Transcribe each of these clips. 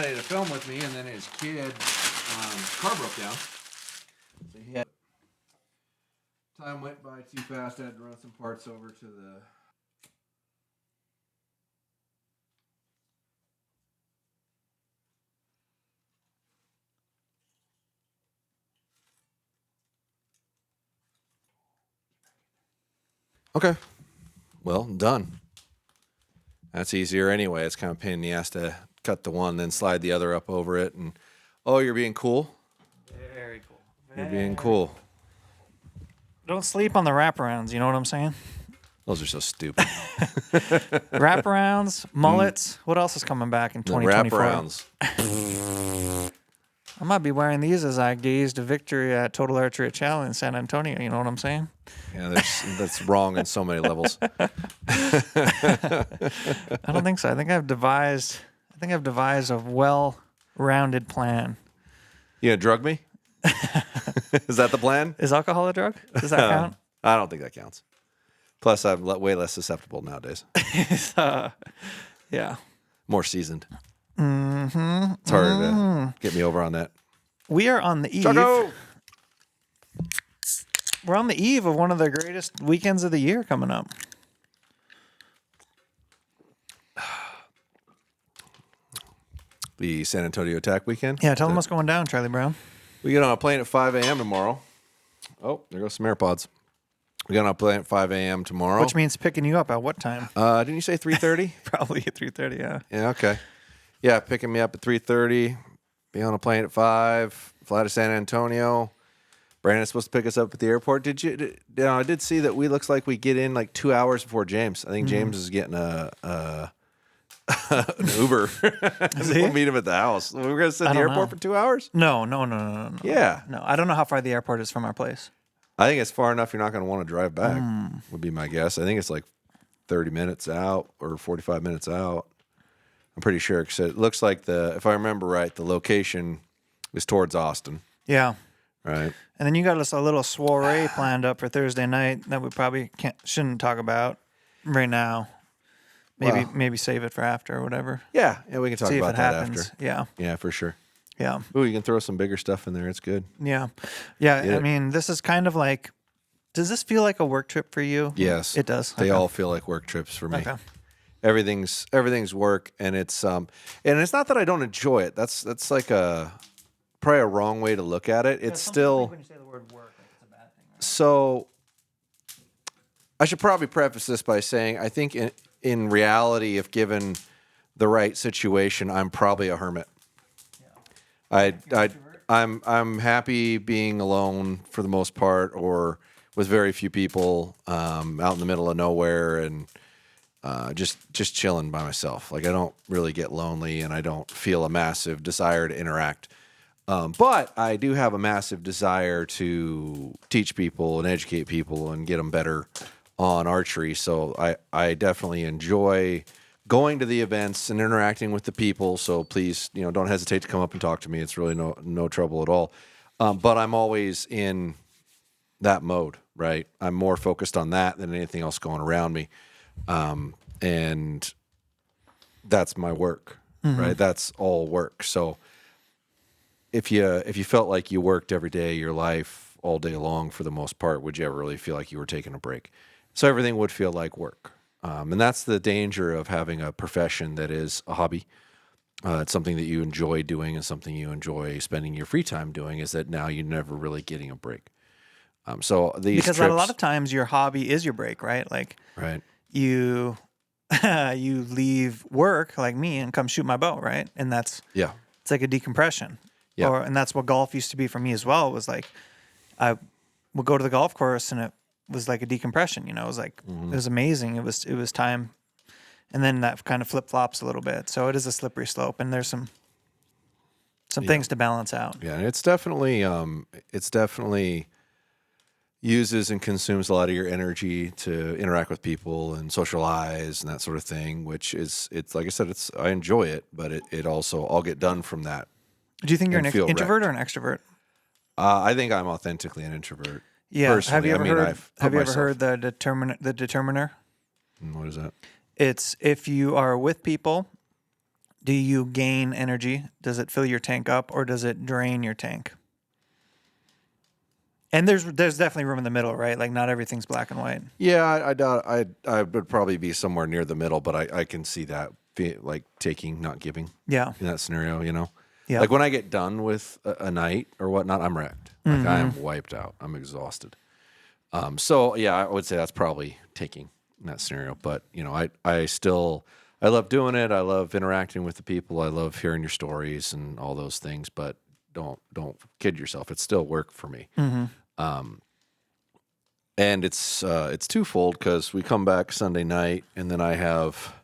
To film with me, and then his kid car broke down. So he had, time went by too fast. I had to run some parts over to the. Okay, well, done. That's easier anyway. It's kind of a pain in the ass to cut the one, then slide the other up over it, and you're being cool. Very cool. You're being cool. Don't sleep on the wraparounds. You know what I'm saying? Those are so stupid. Wraparounds, mullets. What else is coming back in 2024? Wraparounds. I might be wearing these as I gaze to victory at Total Archery Challenge in San Antonio. You know what I'm saying? Yeah, that's wrong on so many levels. I don't think so. I think I've devised a well-rounded plan. You gonna drug me? Is that the plan? Is alcohol a drug? Does that count? I don't think that counts. Plus, I'm way less susceptible nowadays. Yeah. More seasoned. Mm-hmm. It's harder to get me over on that. We are on the eve. Choco! We're on the eve of one of the greatest weekends of the year coming up. The San Antonio Attack weekend? Yeah, tell them what's going down, Charlie Brown. We get on a plane at 5 a.m. tomorrow. Oh, there goes some AirPods. We get on a plane at 5 a.m. tomorrow. Which means picking you up at what time? Didn't you say 3:30? Probably at 3:30, yeah. Yeah, okay. Yeah, picking me up at 3:30. Be on a plane at 5. Fly to San Antonio. Brandon's supposed to pick us up at the airport. I did see that looks like we get in like 2 hours before James. I think James is getting an Uber. We'll meet him at the house. We're going to sit at the airport for 2 hours? No. Yeah. No, I don't know how far the airport is from our place. I think it's far enough you're not going to want to drive back, would be my guess. I think it's like 30 minutes out or 45 minutes out. I'm pretty sure, because it looks like if I remember right, the location is towards Austin. Yeah. Right. And then you got us a little soiree planned up for Thursday night that we probably shouldn't talk about right now. Maybe save it for after or whatever. Yeah, we can talk about that after. Yeah. Yeah, for sure. Yeah. Ooh, you can throw some bigger stuff in there. It's good. Yeah. I mean, this is kind of like, does this feel like a work trip for you? Yes. It does. They all feel like work trips for me. Okay. Everything's work, and it's not that I don't enjoy it. That's like probably a wrong way to look at it. It's still when you say the word work, like it's a bad thing, right? So I should probably preface this by saying I think in reality, if given the right situation, I'm probably a hermit. I'm happy being alone for the most part, or with very few people, out in the middle of nowhere, and just chilling by myself. Like, I don't really get lonely, and I don't feel a massive desire to interact. But I do have a massive desire to teach people and educate people and get them better on archery. So I definitely enjoy going to the events and interacting with the people. So please, don't hesitate to come up and talk to me. It's really no trouble at all. But I'm always in that mode, right? I'm more focused on that than anything else going around me. And that's my work, right? That's all work. So if you felt like you worked every day of your life all day long for the most part, would you ever really feel like you were taking a break? So everything would feel like work. And that's the danger of having a profession that is a hobby. It's something that you enjoy doing and something you enjoy spending your free time doing, is that now you're never really getting a break. So these because trips, a lot of times your hobby is your break, right? Like, right. You leave work like me and come shoot my bow, right? And it's like a decompression. Yeah. And that's what golf used to be for me as well. It was like I would go to the golf course and it was like a decompression. It was like it was amazing. It was time, and then that kind of flip flops a little bit. So it is a slippery slope, and there's some things to balance out. Yeah, and it's definitely uses and consumes a lot of your energy to interact with people and socialize and that sort of thing. Which it's like I said, I enjoy it, but it also, I'll get done from that. Do you think you're an introvert or an extrovert? I think I'm authentically an introvert. Yeah. Personally. Have you ever heard the determiner? What is that? It's if you are with people do you gain energy? Does it fill your tank up, or does it drain your tank? And there's definitely room in the middle, right? Like not everything's black and white. Yeah, I doubt I would probably be somewhere near the middle, but I can see that like taking, not giving. Yeah. In that scenario, you know. Yeah. Like when I get done with a night or whatnot, I'm wrecked. Like I am wiped out. I'm exhausted. So yeah, I would say that's probably taking in that scenario. But you know, I love doing it. I love interacting with the people. I love hearing your stories and all those things. But don't kid yourself. It's still work for me. And it's twofold because we come back Sunday night and then I have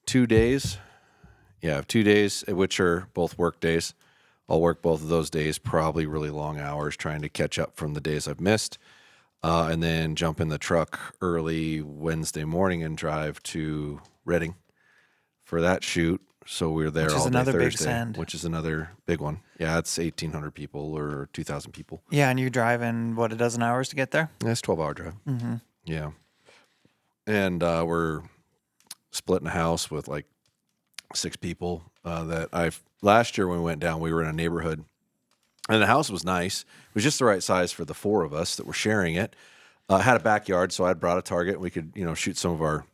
2 days. Yeah, I have 2 days, which are both work days. I'll work both of those days, probably really long hours, trying to catch up from the days I've missed. And then jump in the truck early Wednesday morning and drive to Reading for that shoot. So we're there Which is all day another big Thursday, send. which is another big one. Yeah, it's 1,800 people or 2,000 people. Yeah, and you're driving, what, a dozen hours to get there? That's a 12-hour drive. Yeah. And we're splitting a house with like 6 people last year when we went down, we were in a neighborhood and the house was nice. It was just the right size for the 4 of us that were sharing it. Had a backyard, so I'd brought a target. We could, shoot some of our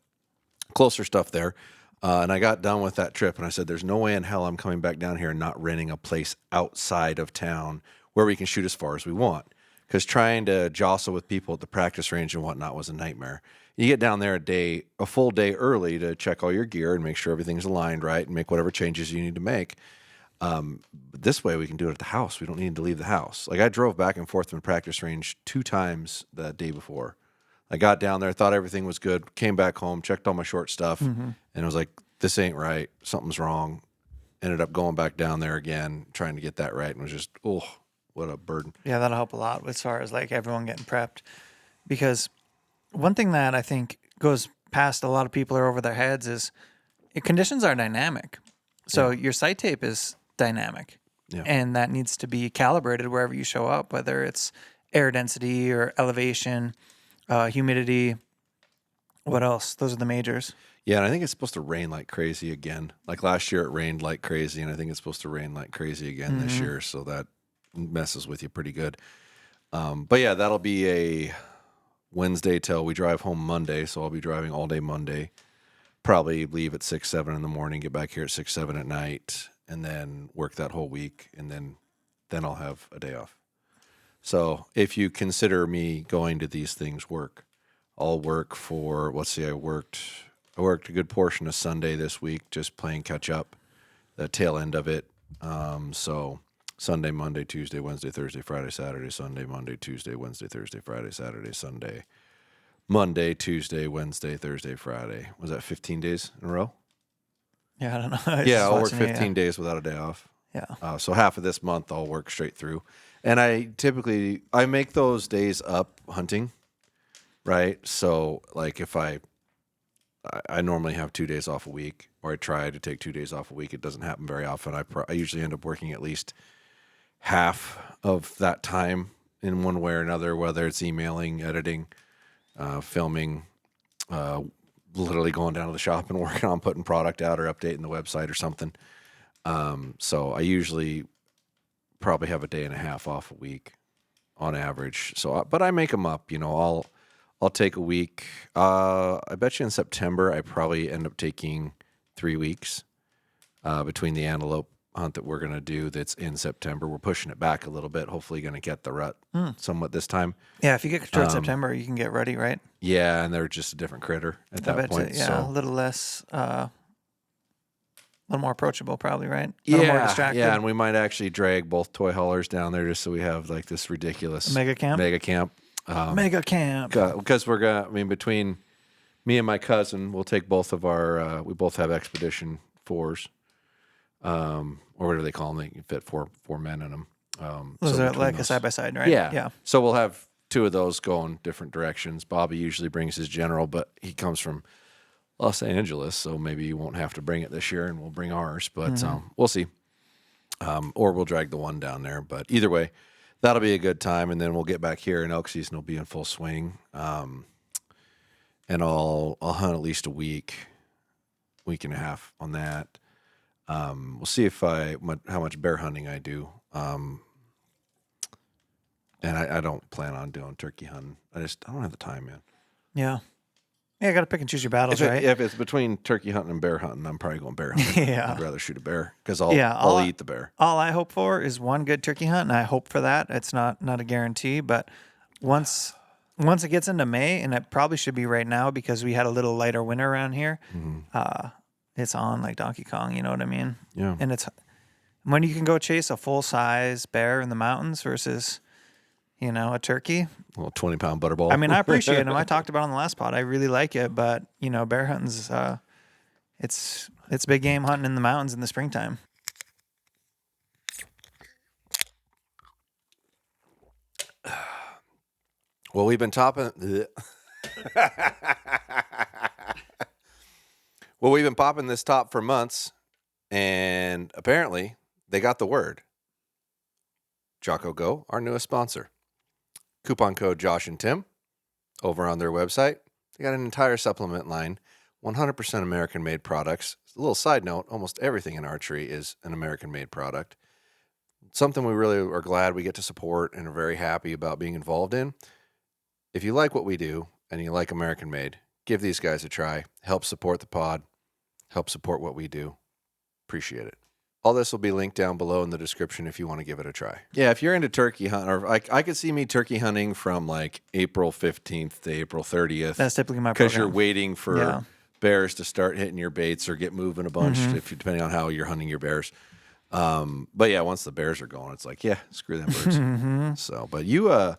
closer stuff there. And I got done with that trip and I said, there's no way in hell I'm coming back down here and not renting a place outside of town where we can shoot as far as we want. Because trying to jostle with people at the practice range and whatnot was a nightmare. You get down there a full day early to check all your gear and make sure everything's aligned right and make whatever changes you need to make. But this way we can do it at the house. We don't need to leave the house. Like I drove back and forth from the practice range 2 times the day before. I got down there, thought everything was good, came back home, checked all my short stuff, and it was like, this ain't right. Something's wrong. Ended up going back down there again, trying to get that right, and was just, oh, what a burden. Yeah, that'll help a lot as far as like everyone getting prepped. Because one thing that I think goes past a lot of people are over their heads is conditions are dynamic. So your sight tape is dynamic. Yeah. And that needs to be calibrated wherever you show up, whether it's air density or elevation, humidity. What else? Those are the majors. Yeah, and I think it's supposed to rain like crazy again. Like last year it rained like crazy, and I think it's supposed to rain like crazy again this year, so that messes with you pretty good. But yeah, that'll be a Wednesday till we drive home Monday, so I'll be driving all day Monday. Probably leave at 6, 7 in the morning, get back here at 6, 7 at night, and then work that whole week, and then I'll have a day off. So if you consider me going to these things work, I'll work for, let's see, I worked a good portion of Sunday this week, just playing catch up, the tail end of it. So Sunday, Monday, Tuesday, Wednesday, Thursday, Friday, Saturday, Sunday, Monday, Tuesday, Wednesday, Thursday, Friday, Saturday, Sunday, Monday, Tuesday, Wednesday, Thursday, Friday. Was that 15 days in a row? Yeah, I don't know. Yeah, I'll work 15 days without a day off. Yeah. So half of this month I'll work straight through. And I make those days up hunting, right? So like if I normally have 2 days off a week, or I try to take 2 days off a week. It doesn't happen very often. I usually end up working at least half of that time in one way or another, whether it's emailing, editing, filming, literally going down to the shop and working on putting product out or updating the website or something. So I usually probably have a day and a half off a week on average. So, but I make them up, I'll take a week. I bet you in September, I probably end up taking 3 weeks between the antelope hunt that we're going to do that's in September. We're pushing it back a little bit, hopefully going to get the rut somewhat this time. Yeah, if you get towards September, you can get ready, right? Yeah, and they're just a different critter at that point. A little less, a little more approachable probably, right? A little more distracted. Yeah, and we might actually drag both toy haulers down there just so we have like this ridiculous mega camp. Mega camp. Because we're going between me and my cousin, we'll take both of our, we both have Expedition 4s, or whatever they call them. They can fit four men in them. Those are like a side-by-side, right? Yeah. So we'll have 2 of those going different directions. Bobby usually brings his General, but he comes from Los Angeles, so maybe he won't have to bring it this year, and we'll bring ours. But we'll see. Or we'll drag the one down there. But either way, that'll be a good time, and then we'll get back here, and elk season will be in full swing. And I'll hunt at least a week and a half on that. We'll see if how much bear hunting I do. And I don't plan on doing turkey hunting. I don't have the time, man. Yeah. Yeah, I got to pick and choose your battles, right? If it's between turkey hunting and bear hunting, I'm probably going bear hunting. Yeah. I'd rather shoot a bear because I'll eat the bear. All I hope for is one good turkey hunt, and I hope for that. It's not a guarantee, but once it gets into May, and it probably should be right now because we had a little lighter winter around here, it's on like Donkey Kong, you know what I mean? Yeah. And it's when you can go chase a full-size bear in the mountains versus, a turkey. A little 20-pound butterball. I mean, I appreciate them. I talked about it on the last pod. I really like it, but bear hunting's it's big game hunting in the mountains in the springtime. Well, we've been popping this top for months, and apparently they got the word. Jocko Go, our newest sponsor. Coupon code Josh and Tim over on their website. They got an entire supplement line, 100% American-made products. A little side note, almost everything in archery is an American-made product. Something we really are glad we get to support and are very happy about being involved in. If you like what we do and you like American-made, give these guys a try. Help support the pod. Help support what we do. Appreciate it. All this will be linked down below in the description if you want to give it a try. Yeah, if you're into turkey hunting, or I could see me turkey hunting from like April 15th to April 30th. That's typically my program. Because you're waiting for bears to start hitting your baits or get moving a bunch, depending on how you're hunting your bears. But yeah, once the bears are going, it's like, yeah, screw them birds. So, but you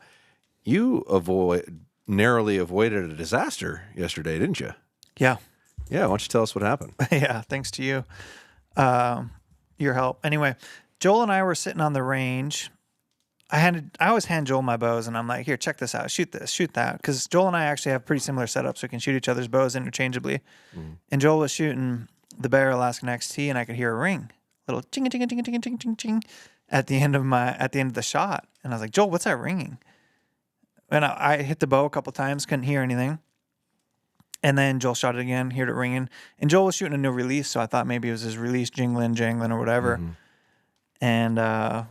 narrowly avoided a disaster yesterday, didn't you? Yeah. Yeah, why don't you tell us what happened? Yeah, thanks to you. Your help. Anyway, Joel and I were sitting on the range. I always hand Joel my bows, and I'm like, here, check this out. Shoot this, shoot that. Because Joel and I actually have pretty similar setups. We can shoot each other's bows interchangeably. And Joel was shooting the Bear Alaskan XT, and I could hear a ring. Little ching, ching, ching, ching, ching, ching, ching at the end of the shot. And I was like, Joel, what's that ringing? And I hit the bow a couple times, couldn't hear anything. And then Joel shot it again, heard it ringing. And Joel was shooting a new release, so I thought maybe it was his release jangling, or whatever. And I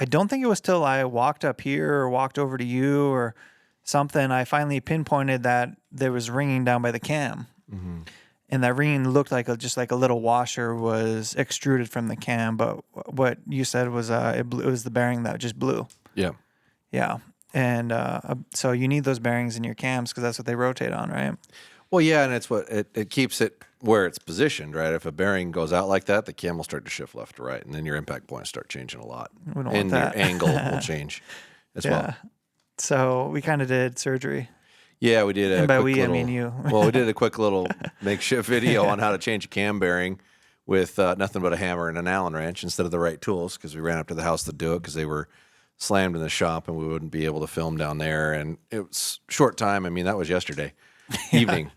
don't think it was till I walked up here or walked over to you or something, I finally pinpointed that there was ringing down by the cam. And that ringing looked like just like a little washer was extruded from the cam. But what you said was it was the bearing that just blew. Yeah. Yeah. And so you need those bearings in your cams because that's what they rotate on, right? Well, yeah, and it's what it keeps it where it's positioned, right? If a bearing goes out like that, the cam will start to shift left to right, and then your impact points start changing a lot. We don't want that. Your angle will change as well. So we kind of did surgery. Yeah, we did. And by we, I mean you. Well, we did a quick little makeshift video on how to change a cam bearing with nothing but a hammer and an Allen wrench instead of the right tools because we ran up to the house to do it because they were slammed in the shop and we wouldn't be able to film down there. And it was short time. I mean, that was yesterday evening.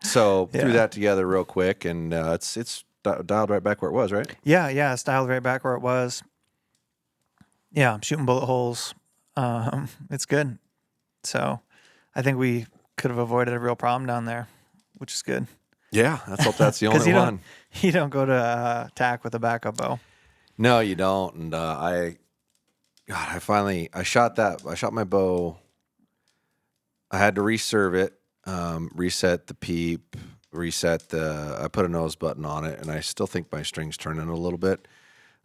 So threw that together real quick and it's dialed right back where it was, right? Yeah. It's dialed right back where it was. Yeah, I'm shooting bullet holes. It's good. So I think we could have avoided a real problem down there, which is good. Yeah, let's hope that's the only one. You don't go to tack with a backup bow. No, you don't. And I shot my bow. I had to reserve it, reset the peep, I put a nose button on it, and I still think my string's turning a little bit.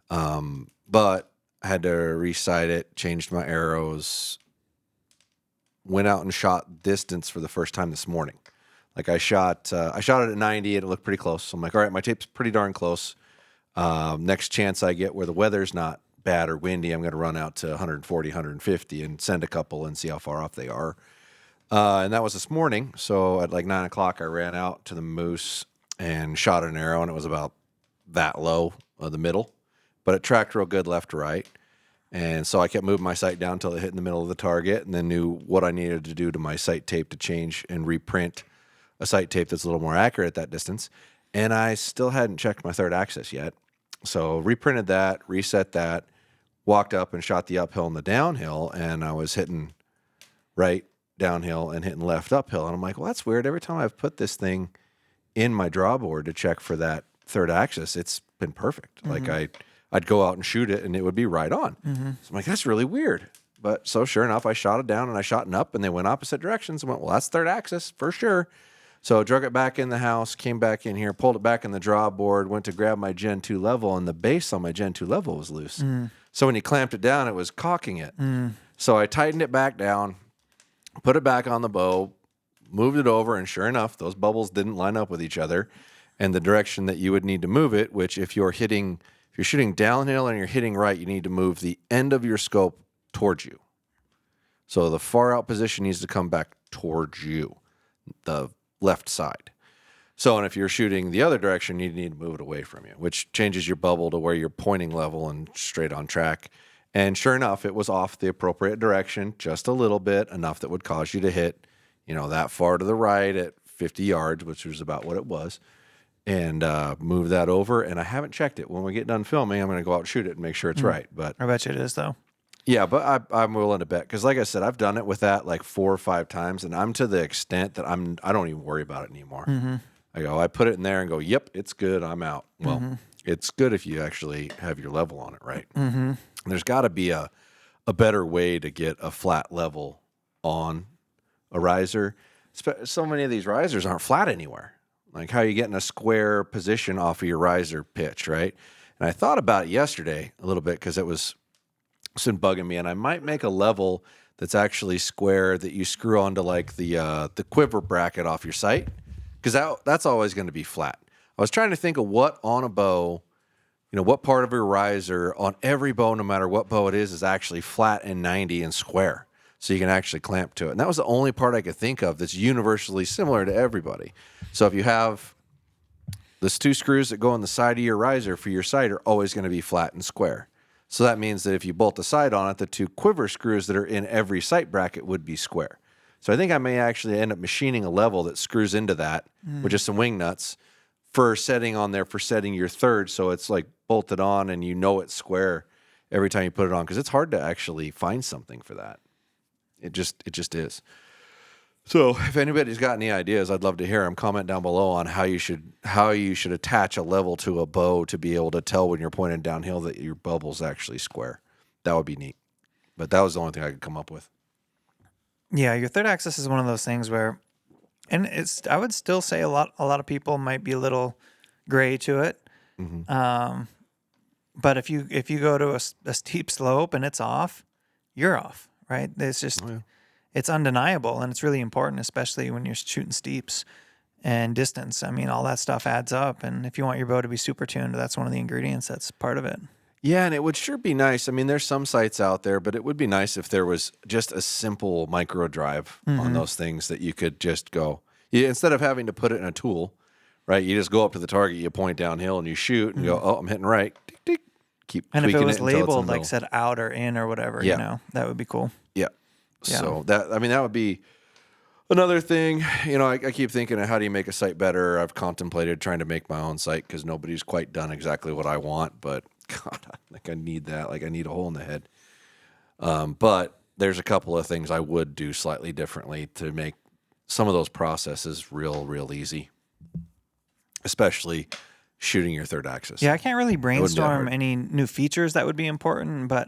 But I had to resight it, changed my arrows, went out and shot distance for the first time this morning. Like I shot it at 90 and it looked pretty close. So I'm like, all right, my tape's pretty darn close. Next chance I get where the weather's not bad or windy, I'm going to run out to 140, 150 and send a couple and see how far off they are. And that was this morning. So at like 9 o'clock, I ran out to the moose and shot an arrow, and it was about that low, the middle, but it tracked real good left to right. And so I kept moving my sight down until it hit in the middle of the target, and then knew what I needed to do to my sight tape to change and reprint a sight tape that's a little more accurate at that distance. And I still hadn't checked my third axis yet. So reprinted that, reset that, walked up and shot the uphill and the downhill, and I was hitting right downhill and hitting left uphill. And I'm like, well, that's weird. Every time I've put this thing in my draw board to check for that third axis, it's been perfect. Like I'd go out and shoot it and it would be right on. So I'm like, that's really weird. But so sure enough, I shot it down and I shot it up and they went opposite directions and went, well, that's third axis for sure. So I drug it back in the house, came back in here, pulled it back in the drawboard, went to grab my Gen 2 level, and the base on my Gen 2 level was loose. So when he clamped it down, it was cocking it. So I tightened it back down, put it back on the bow, moved it over, and sure enough, those bubbles didn't line up with each other. And the direction that you would need to move it, which if you're shooting downhill and you're hitting right, you need to move the end of your scope towards you. So the far out position needs to come back towards you, the left side. So, and if you're shooting the other direction, you need to move it away from you, which changes your bubble to where you're pointing level and straight on track. And sure enough, it was off the appropriate direction, just a little bit, enough that would cause you to hit, that far to the right at 50 yards, which was about what it was, and move that over. And I haven't checked it. When we get done filming, I'm going to go out and shoot it and make sure it's right. But I bet you it is, though. Yeah, but I'm willing to bet because, like I said, I've done it with that like 4 or 5 times, and I'm to the extent that I don't even worry about it anymore. I put it in there and go, yep, it's good. I'm out. Well, it's good if you actually have your level on it right. There's got to be a better way to get a flat level on a riser. So many of these risers aren't flat anywhere. Like how you getting a square position off of your riser pitch, right? And I thought about it yesterday a little bit because it's been bugging me, and I might make a level that's actually square that you screw onto like the quiver bracket off your sight, because that's always going to be flat. I was trying to think of what on a bow, what part of your riser on every bow, no matter what bow it is actually flat and 90 and square, so you can actually clamp to it. And that was the only part I could think of that's universally similar to everybody. So if you have those 2 screws that go on the side of your riser for your sight are always going to be flat and square. So that means that if you bolt the sight on it, the 2 quiver screws that are in every sight bracket would be square. So I think I may actually end up machining a level that screws into that with just some wing nuts for setting on there for setting your third. So it's like bolted on and it's square every time you put it on, because it's hard to actually find something for that. It just is. So if anybody's got any ideas, I'd love to hear them. Comment down below on how you should attach a level to a bow to be able to tell when you're pointing downhill that your bubble's actually square. That would be neat. But that was the only thing I could come up with. Yeah, your third axis is one of those things where, and I would still say a lot of people might be a little gray to it. But if you go to a steep slope and it's off, you're off, right? It's just. Oh, yeah. It's undeniable, and it's really important, especially when you're shooting steeps and distance. I mean, all that stuff adds up, and if you want your bow to be super tuned, that's one of the ingredients that's part of it. Yeah, and it would sure be nice. I mean, there's some sites out there, but it would be nice if there was just a simple micro drive on those things that you could just go. Instead of having to put it in a tool, right? You just go up to the target, you point downhill, and you shoot, and go, oh, I'm hitting right. Tick, tick. Keep and tweaking if it was labeled, like said out or in or whatever, that would be cool. Yeah. So that would be another thing. I keep thinking of how do you make a site better. I've contemplated trying to make my own site because nobody's quite done exactly what I want. But God, I need that. Like I need a hole in the head. But there's a couple of things I would do slightly differently to make some of those processes real easy, especially shooting your third axis. Yeah, I can't really brainstorm any new features that would be important, but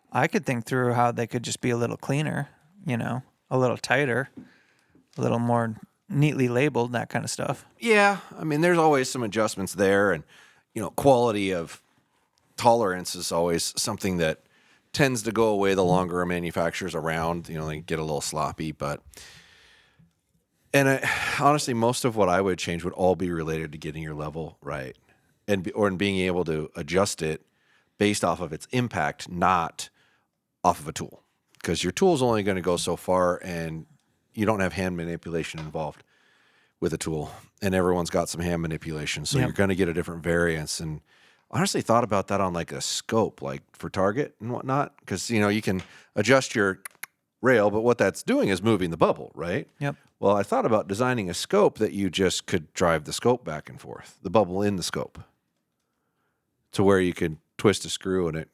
I could think through how they could just be a little cleaner. A little tighter, a little more neatly labeled, that kind of stuff. Yeah. I mean, there's always some adjustments there, and, quality of tolerance is always something that tends to go away the longer a manufacturer's around. They get a little sloppy, honestly, most of what I would change would all be related to getting your level right and being able to adjust it based off of its impact, not off of a tool. Because your tool is only going to go so far, and you don't have hand manipulation involved with a tool. And everyone's got some hand manipulation, so you're going to get a different variance. And honestly thought about that on like a scope, like for target and whatnot. Because, you can adjust your rail, but what that's doing is moving the bubble, right? Yep. Well, I thought about designing a scope that you just could drive the scope back and forth, the bubble in the scope, to where you could twist a screw and it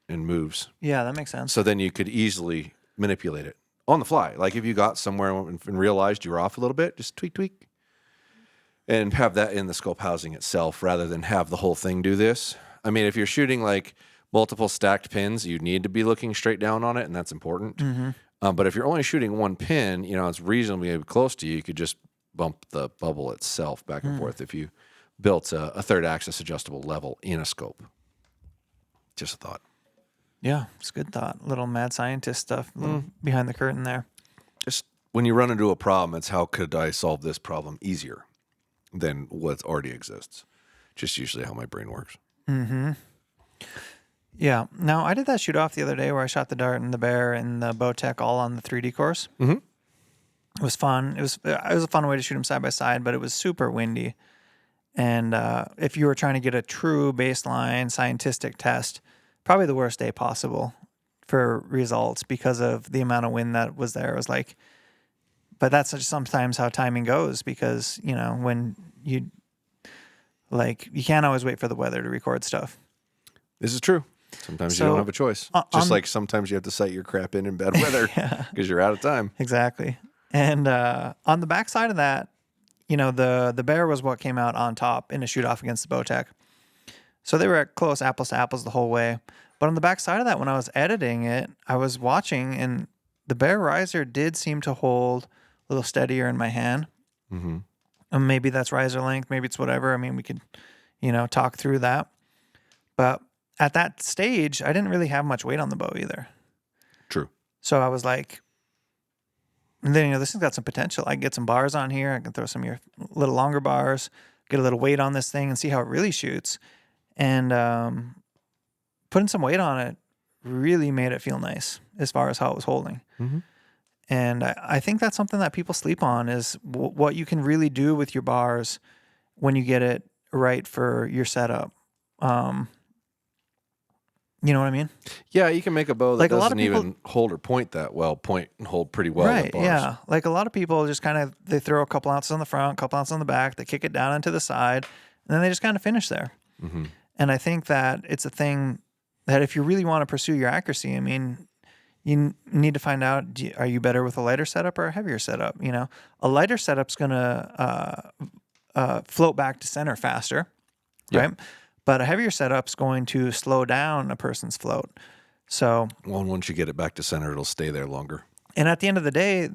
moves. Yeah, that makes sense. So then you could easily manipulate it on the fly. Like if you got somewhere and realized you were off a little bit, just tweak. and have that in the scope housing itself rather than have the whole thing do this. I mean, if you're shooting like multiple stacked pins, you need to be looking straight down on it, and that's important. But if you're only shooting one pin, it's reasonably close to you. You could just bump the bubble itself back and forth if you built a third axis adjustable level in a scope. Just a thought. Yeah, it's a good thought. Little mad scientist stuff behind the curtain there. Just when you run into a problem, it's how could I solve this problem easier than what already exists. Just usually how my brain works. Yeah. Now, I did that shoot off the other day where I shot the dart and the bear and the Bowtech all on the 3D course. It was fun. It was a fun way to shoot them side by side, but it was super windy. And if you were trying to get a true baseline scientific test, probably the worst day possible for results because of the amount of wind that was there. It was like, but that's just sometimes how timing goes because, when you can't always wait for the weather to record stuff. This is true. Sometimes you don't have a choice. Just like sometimes you have to sight your crap in bad weather because you're out of time. Exactly. And on the back side of that, the bear was what came out on top in a shoot off against the Bowtech. So they were at close apples to apples the whole way. But on the back side of that, when I was editing it, I was watching and the bear riser did seem to hold a little steadier in my hand. And maybe that's riser length. Maybe it's whatever. I mean, we could, talk through that. But at that stage, I didn't really have much weight on the bow either. True. So I was like, and then, this has got some potential. I can get some bars on here. I can throw some of your little longer bars, get a little weight on this thing and see how it really shoots. And putting some weight on it really made it feel nice as far as how it was holding. And I think that's something that people sleep on is what you can really do with your bars when you get it right for your setup. You know what I mean? Yeah, you can make a bow that Like a lot doesn't of people, even hold or point that well, point and hold pretty well right? with bars. Yeah, like a lot of people just kind of they throw a couple ounces on the front, a couple ounces on the back, they kick it down into the side, and then they just kind of finish there. And I think that it's a thing that if you really want to pursue your accuracy, I mean, you need to find out, are you better with a lighter setup or a heavier setup? A lighter setup's going to float back to center faster, right? But a heavier setup's going to slow down a person's float. So, well, once you get it back to center, it'll stay there longer. And at the end of the day,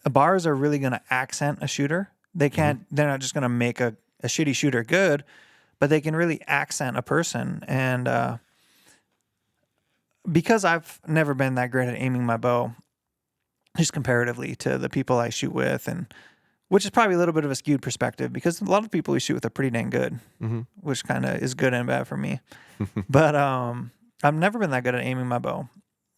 bars are really going to accent a shooter. They can't, they're not just going to make a shitty shooter good, but they can really accent a person. And because I've never been that great at aiming my bow, just comparatively to the people I shoot with, and which is probably a little bit of a skewed perspective because a lot of people we shoot with are pretty dang good, which kind of is good and bad for me. But I've never been that good at aiming my bow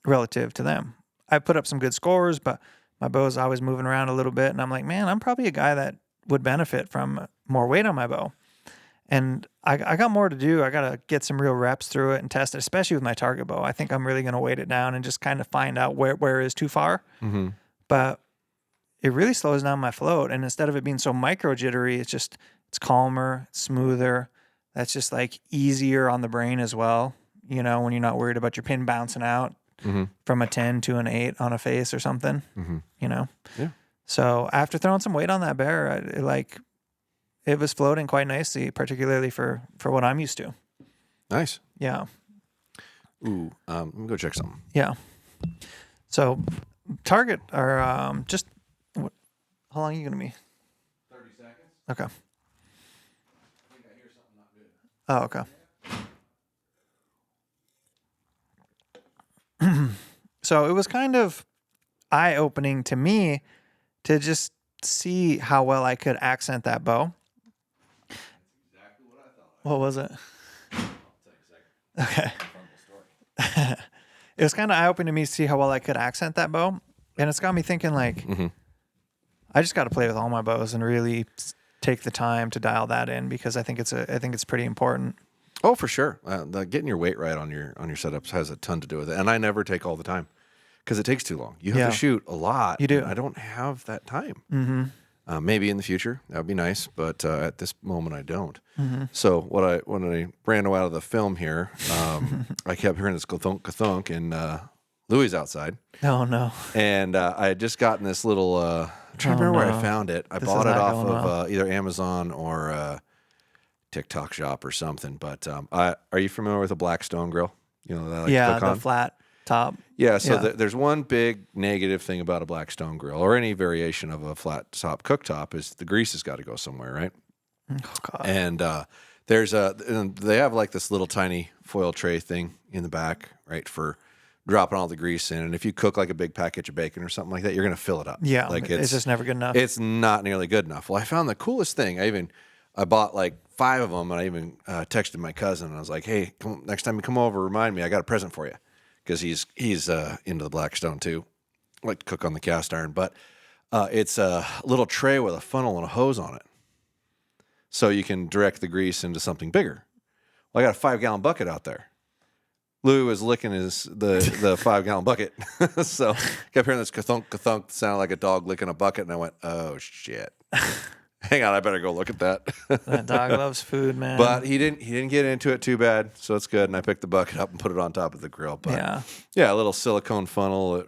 relative to them. I put up some good scores, but my bow's always moving around a little bit. And I'm like, man, I'm probably a guy that would benefit from more weight on my bow. And I got more to do. I got to get some real reps through it and test it, especially with my target bow. I think I'm really going to weight it down and just kind of find out where it is too far. But it really slows down my float. And instead of it being so micro jittery, it's calmer, smoother. That's just like easier on the brain as well. When you're not worried about your pin bouncing out from a 10 to an 8 on a face or something, Yeah. So after throwing some weight on that bear, it was floating quite nicely, particularly for what I'm used to. Nice. Yeah. Ooh, let me go check something. Yeah. So target are just, how long are you going to be? 30 seconds. Okay. I think I hear something not good. Oh, okay. So it was kind of eye-opening to me to just see how well I could accent that bow. That's exactly what I thought. What was it? I'll take a second. Okay. It was kind of eye-opening to me to see how well I could accent that bow. And it's got me thinking I just got to play with all my bows and really take the time to dial that in because I think it's pretty important. Oh, for sure. Getting your weight right on your setups has a ton to do with it. And I never take all the time because it takes too long. You have to shoot a lot. You do. I don't have that time. Maybe in the future that would be nice, but at this moment I don't. So when I ran out of the film here, I kept hearing this ka-thunk, ka-thunk, and Louis outside. Oh no. And I had just gotten this little. I'm trying to remember where I found it. I bought it off of either Amazon or TikTok Shop or something. But are you familiar with a Blackstone grill? You know that I like to cook on? The flat top. Yeah. So there's one big negative thing about a Blackstone grill or any variation of a flat top cooktop is the grease has got to go somewhere, right? Oh God. And they have like this little tiny foil tray thing in the back, right, for dropping all the grease in. And if you cook like a big package of bacon or something like that, you're going to fill it up. Yeah. Like it's just never good enough. It's not nearly good enough. Well, I found the coolest thing. I bought like 5 of them, and I even texted my cousin. And I was like, "Hey, next time you come over, remind me. I got a present for you," because he's into the Blackstone too. I like to cook on the cast iron, but it's a little tray with a funnel and a hose on it, so you can direct the grease into something bigger. Well, I got a 5-gallon bucket out there. Louis was licking the 5-gallon bucket, so kept hearing this ka-thunk, ka-thunk, sounded like a dog licking a bucket, and I went, "Oh shit." Hang on, I better go look at that. That dog loves food, man. But he didn't get into it too bad, so it's good. And I picked the bucket up and put it on top of the grill. But yeah, a little silicone funnel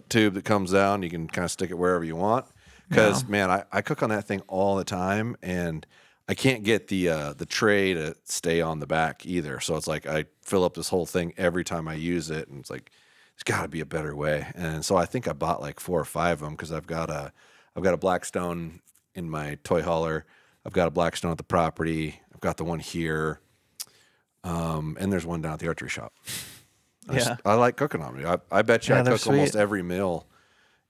tube that comes down. You can kind of stick it wherever you want. Because man, I cook on that thing all the time, and I can't get the tray to stay on the back either. So it's like I fill up this whole thing every time I use it, and it's like there's got to be a better way. And so I think I bought like 4 or 5 of them because I've got a Blackstone in my toy hauler. I've got a Blackstone at the property. I've got the one here. And there's one down at the archery shop. I like cooking on it. I bet you I cook almost every meal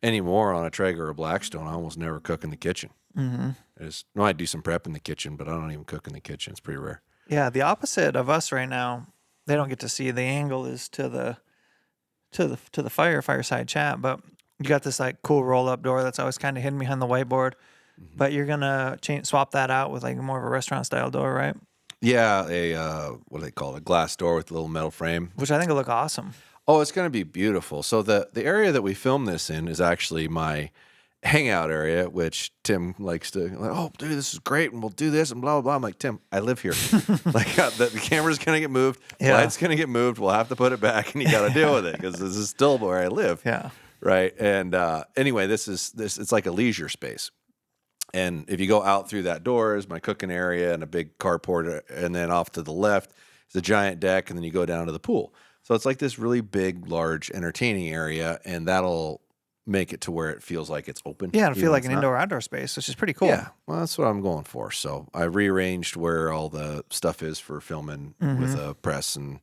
anymore on a Traeger or a Blackstone. I almost never cook in the kitchen. Mm-hmm. I do some prep in the kitchen, but I don't even cook in the kitchen. It's pretty rare. Yeah, the opposite of us right now. They don't get to see the angle is to the fireside chat, but you got this like cool roll up door that's always kind of hidden behind the whiteboard. Mm-hmm. But you're gonna swap that out with like more of a restaurant style door, right? Yeah, what do they call it? A glass door with a little metal frame, which I think will look awesome. Oh, it's going to be beautiful. So the area that we film this in is actually my hangout area, which Tim likes to, like, oh, dude, this is great, and we'll do this, and blah, blah, blah. I'm like, Tim, I live here. Like, the camera's going to get moved, light's going to get moved, we'll have to put it back, and you got to deal with it, because this is still where I live. Yeah. Right? And anyway, this it's like a leisure space. And if you go out through that door is my cooking area and a big carport, and then off to the left is a giant deck, and then you go down to the pool. So it's like this really big, large, entertaining area, and that'll make it to where it feels like it's open. Yeah, it'll feel like an indoor-outdoor space, which is pretty cool. Yeah, well, that's what I'm going for. So I rearranged where all the stuff is for filming with a press and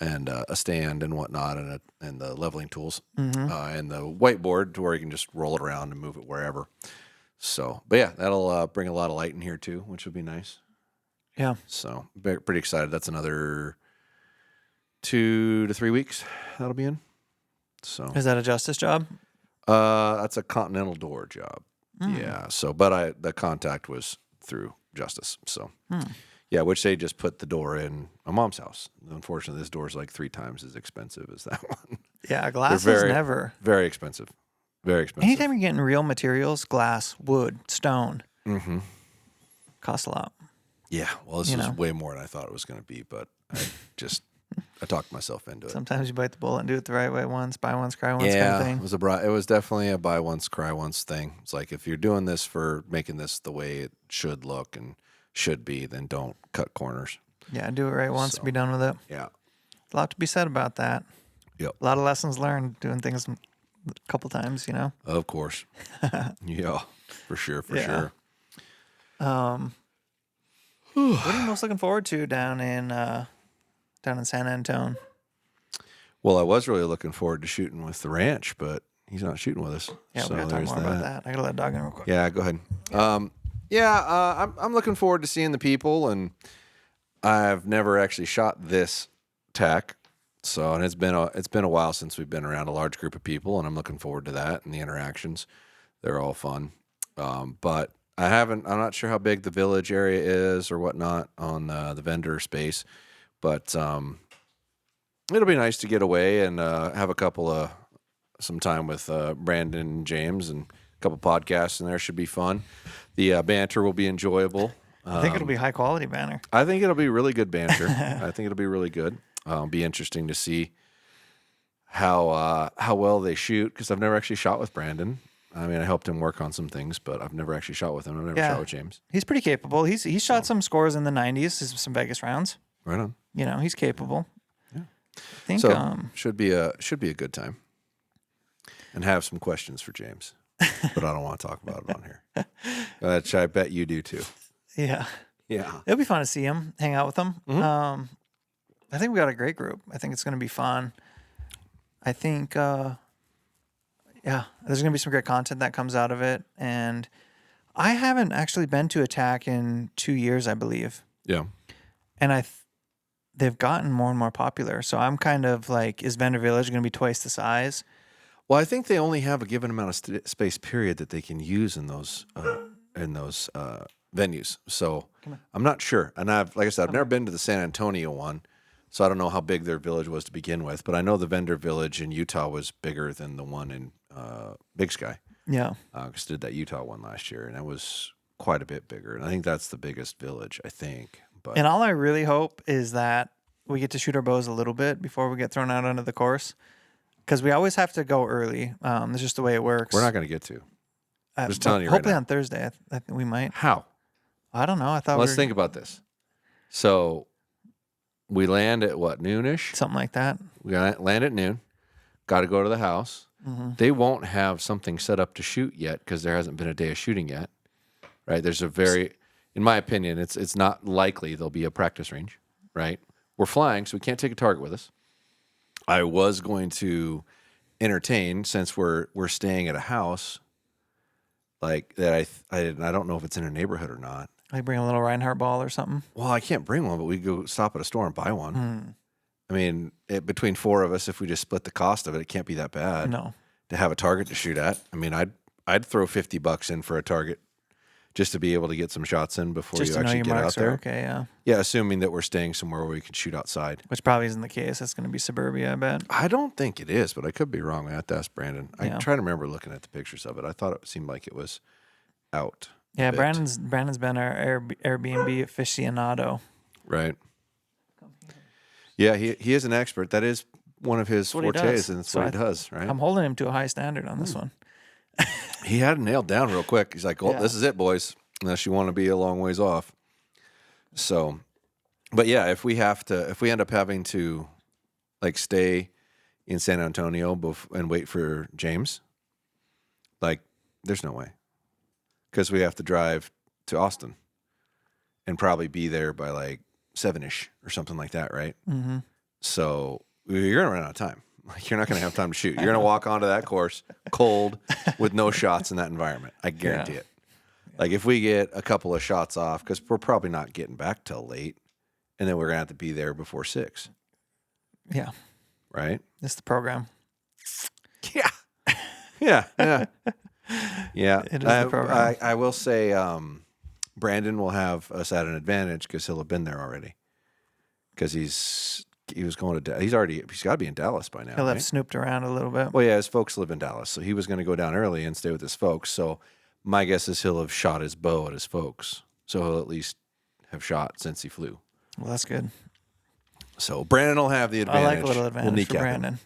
a stand and whatnot, and the leveling tools, and the whiteboard to where you can just roll it around and move it wherever. So, but yeah, that'll bring a lot of light in here too, which would be nice. Yeah. So pretty excited. That's another 2 to 3 weeks that'll be in. So is that a Justice job? That's a Continental door job. Yeah. So, but the contact was through Justice. So, yeah, which they just put the door in my mom's house. Unfortunately, this door is like 3 times as expensive as that one. Yeah, glass is never very expensive. Very expensive. Anytime you're getting real materials, glass, wood, stone, costs a lot. Yeah, well, this is way more than I thought it was going to be, but I talked myself into it. Sometimes you bite the bullet and do it the right way once, buy once, cry once kind of thing. It was definitely a buy once, cry once thing. It's like if you're doing this for making this the way it should look and should be, then don't cut corners. Yeah, do it right once and be done with it. Yeah. A lot to be said about that. Yep. A lot of lessons learned doing things a couple times, Of course. Yeah, for sure. What are you most looking forward to down in San Antone? Well, I was really looking forward to shooting with the ranch, but he's not shooting with us. Yeah, so we gotta talk more about that. I gotta let Dog in real quick. Yeah, go ahead. I'm looking forward to seeing the people, and I've never actually shot this tack. So, and it's been a while since we've been around a large group of people, and I'm looking forward to that and the interactions. They're all fun. But I'm not sure how big the village area is or whatnot on the vendor space, but it'll be nice to get away and have some time with Brandon and James, and a couple podcasts in there. Should be fun. The banter will be enjoyable. I think it'll be high quality banter. I think it'll be really good banter. I think it'll be really good. Be interesting to see how well they shoot, because I've never actually shot with Brandon. I mean, I helped him work on some things, but I've never actually shot with him. I've never shot with James. He's pretty capable. He's shot some scores in the 90s, some Vegas rounds. Right on. You know, he's capable. Yeah. I think So should be a good time. And have some questions for James, but I don't want to talk about it on here. Which I bet you do too. Yeah. Yeah. It'll be fun to see him, hang out with him. Mm-hmm. I think we got a great group. I think it's going to be fun. I think, there's going to be some great content that comes out of it. And I haven't actually been to Attack in 2 years, I believe. Yeah. And they've gotten more and more popular. So I'm kind of like, is Vendor Village going to be twice the size? Well, I think they only have a given amount of space period that they can use in those venues. So I'm not sure. And I've never been to the San Antonio one, so I don't know how big their village was to begin with. But I know the Vendor Village in Utah was bigger than the one in Big Sky. Yeah. Because did that Utah one last year, and that was quite a bit bigger. And I think that's the biggest village, I think. But And all I really hope is that we get to shoot our bows a little bit before we get thrown out onto the course. Because we always have to go early. That's just the way it works. we're not going to get to. Just telling you right hopefully now. on Thursday, I think we might. How? I don't know. I thought Let's think about this. So we land at what, noonish? something like that. We land at noon. Got to go to the house. Mm-hmm. They won't have something set up to shoot yet because there hasn't been a day of shooting yet. Right? There's in my opinion, it's not likely there'll be a practice range. Right? We're flying, so we can't take a target with us. I was going to entertain, since we're staying at a house like that. I don't know if it's in a neighborhood or not. Like bring a little Reinhardt ball or something. Well, I can't bring one, but we go stop at a store and buy one. I mean, between four of us, if we just split the cost of it, it can't be that bad. No. To have a target to shoot at. I mean, I'd throw $50 in for a target just to be able to get some shots in before Just you to know actually your get out marks there. are okay, yeah. Yeah, assuming that we're staying somewhere where we can shoot outside. Which probably isn't the case. It's going to be suburbia, I bet. I don't think it is, but I could be wrong. I have to ask Brandon. Yeah. I try to remember looking at the pictures of it. I thought it seemed like it was out. Yeah, bit. Brandon's been our Airbnb aficionado. Right. Yeah, he is an expert. That is one of his what he fortes, does. and it's So what he does, right? I'm holding him to a high standard on this one. He had it nailed down real quick. He's like, well, Yeah. this is it, boys, unless you want to be a long ways off. So, but yeah, if we end up having to like stay in San Antonio and wait for James, like there's no way. Because we have to drive to Austin and probably be there by like 7-ish or something like that, right? Mm-hmm. So you're going to run out of time. Like, you're not going to have time to shoot. You're going to walk onto that course cold with no shots in that environment. I guarantee it. Like if we get a couple of shots off, because we're probably not getting back till late, and then we're going to have to be there before 6. Yeah. Right? It's the program. Yeah. Yeah. Yeah. Yeah. It is the program. I will say Brandon will have us at an advantage because he'll have been there already. Because he was going to he's got to be in Dallas by now. He'll have right? snooped around a little bit. Well, yeah, his folks live in Dallas, so he was going to go down early and stay with his folks. So my guess is he'll have shot his bow at his folks. So he'll at least have shot since he flew. Well, that's good. So Brandon will have the advantage. I like a little advantage for Brandon.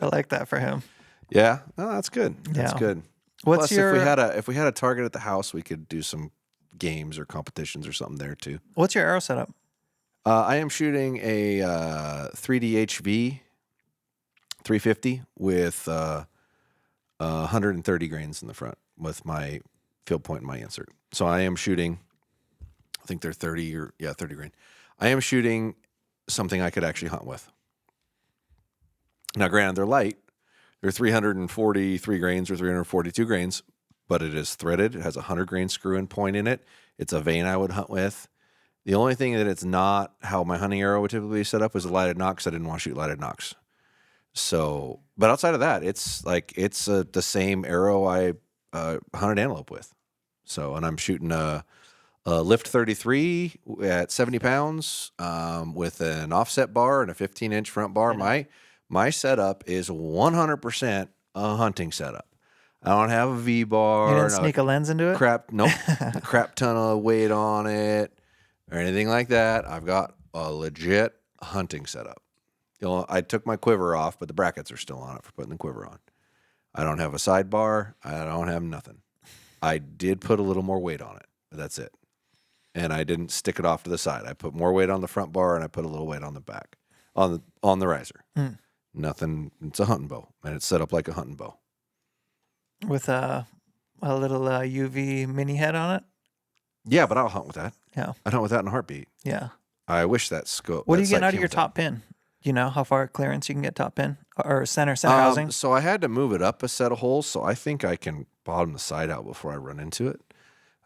I like that for him. Yeah, no, that's good. That's Yeah. good. What's Plus, your if we had a target at the house, we could do some games or competitions or something there too. What's your arrow setup? I am shooting a 3DHV 350 with 130 grains in the front with my field point and my insert. So I am shooting, I think they're 30 grain. I am shooting something I could actually hunt with. Now, granted, they're light. They're 343 grains or 342 grains, but it is threaded. It has a 100 grain screw-in point in it. It's a vein I would hunt with. The only thing that it's not how my hunting arrow would typically be set up is a lighted knock, because I didn't want to shoot lighted knocks. So, but outside of that, it's the same arrow I hunted antelope with. So, and I'm shooting a Lift 33 at 70 pounds with an offset bar and a 15-inch front bar. My setup is 100% a hunting setup. I don't have a V-bar. You didn't sneak a lens into it? Crap ton of weight on it or anything like that. I've got a legit hunting setup. I took my quiver off, but the brackets are still on it for putting the quiver on. I don't have a sidebar. I don't have nothing. I did put a little more weight on it, but that's it. And I didn't stick it off to the side. I put more weight on the front bar, and I put a little weight on the back, on the riser. Nothing. It's a hunting bow, and it's set up like a hunting bow with a little UV mini head on it. Yeah, but I'll hunt with that. Yeah, I'd hunt with that in a heartbeat. yeah. I wish that scope. What are that you getting sight out of came your with that. top pin? Do you know how far clearance you can get top pin or center housing? So I had to move it up a set of holes, so I think I can bottom the side out before I run into it.